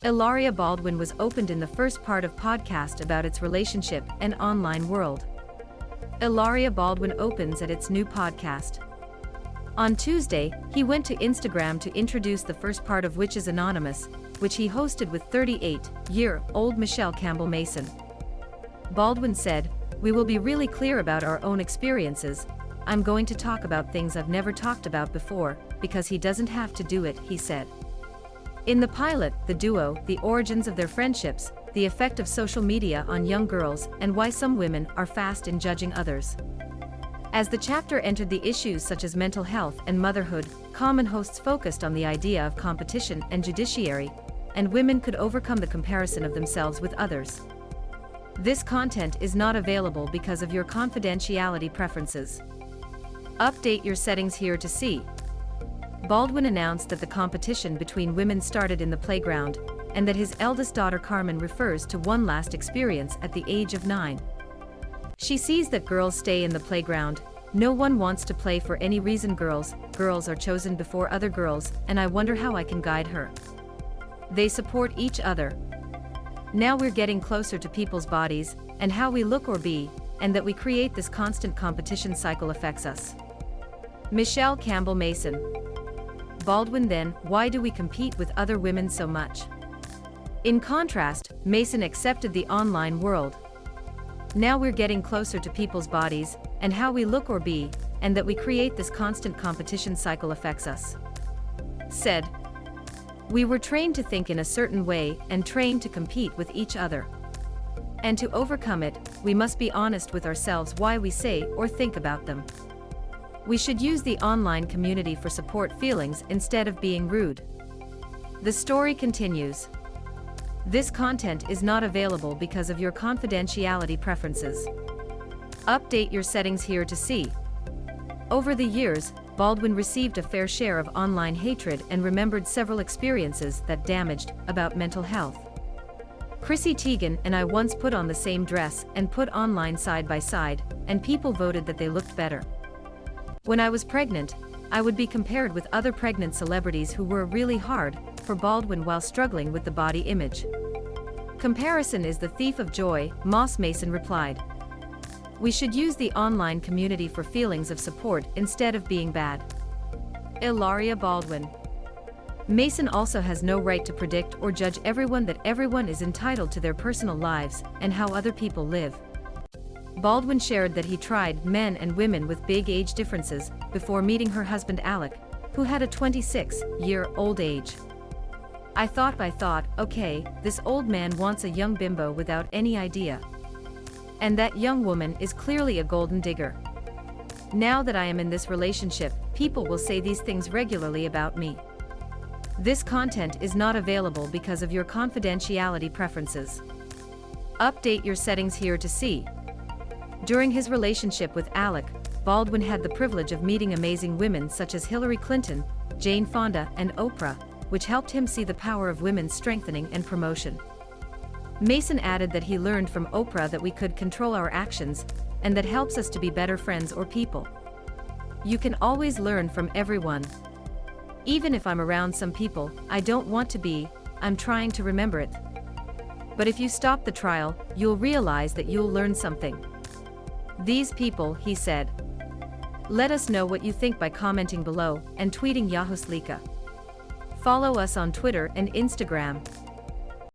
Hilaria Baldwin was opened in the first part of podcast about its relationship and online world. Hilaria Baldwin opens at its new podcast. On Tuesday, he went to Instagram to introduce the first part of which is anonymous, which he hosted with 38-year-old Michelle Campbell Mason. Baldwin said, "We will be really clear about our own experiences. I'm going to talk about things I've never talked about before, because he doesn't have to do it," he said. In the pilot, the duo, the origins of their friendships, the effect of social media on young girls, and why some women are fast in judging others. As the chapter entered the issues such as mental health and motherhood, Carmen hosts focused on the idea of competition and judiciary, and women could overcome the comparison of themselves with others. This content is not available because of your confidentiality preferences. Update your settings here to see. Baldwin announced that the competition between women started in the playground, and that his eldest daughter Carmen refers to one last experience at the age of 9. She sees that girls stay in the playground. "No one wants to play for any reason. Girls are chosen before other girls, and I wonder how I can guide her. They support each other. Now we're getting closer to people's bodies, and how we look or be, and that we create this constant competition cycle affects us." Michelle Campbell Mason. Baldwin then, "Why do we compete with other women so much?" In contrast, Mason accepted the online world. "Now we're getting closer to people's bodies, and how we look or be, and that we create this constant competition cycle affects us." Said, "We were trained to think in a certain way and trained to compete with each other. And to overcome it, we must be honest with ourselves why we say or think about them. We should use the online community for support feelings instead of being rude." The story continues. This content is not available because of your confidentiality preferences. Update your settings here to see. Over the years, Baldwin received a fair share of online hatred and remembered several experiences that damaged about mental health. "Chrissy Teigen and I once put on the same dress and put online side by side, and people voted that they looked better. When I was pregnant, I would be compared with other pregnant celebrities who were really hard for Baldwin while struggling with the body image. Comparison is the thief of joy," Moss Mason replied. "We should use the online community for feelings of support instead of being bad." Hilaria Baldwin. Mason also has no right to predict or judge everyone. That everyone is entitled to their personal lives and how other people live. Baldwin shared that he tried men and women with big age differences before meeting her husband Alec, who had a 26-year-old age. I thought, okay, this old man wants a young bimbo without any idea. And that young woman is clearly a golden digger. Now that I am in this relationship, people will say these things regularly about me. This content is not available because of your confidentiality preferences. Update your settings here to see. During his relationship with Alec, Baldwin had the privilege of meeting amazing women such as Hillary Clinton, Jane Fonda, and Oprah, which helped him see the power of women's strengthening and promotion. Mason added that he learned from Oprah that we could control our actions, and that helps us to be better friends or people. "You can always learn from everyone. Even if I'm around some people I don't want to be, I'm trying to remember it. But if you stop the trial, you'll realize that you'll learn something. These people," he said. Let us know what you think by commenting below and tweeting Yahoo Slika. Follow us on Twitter and Instagram.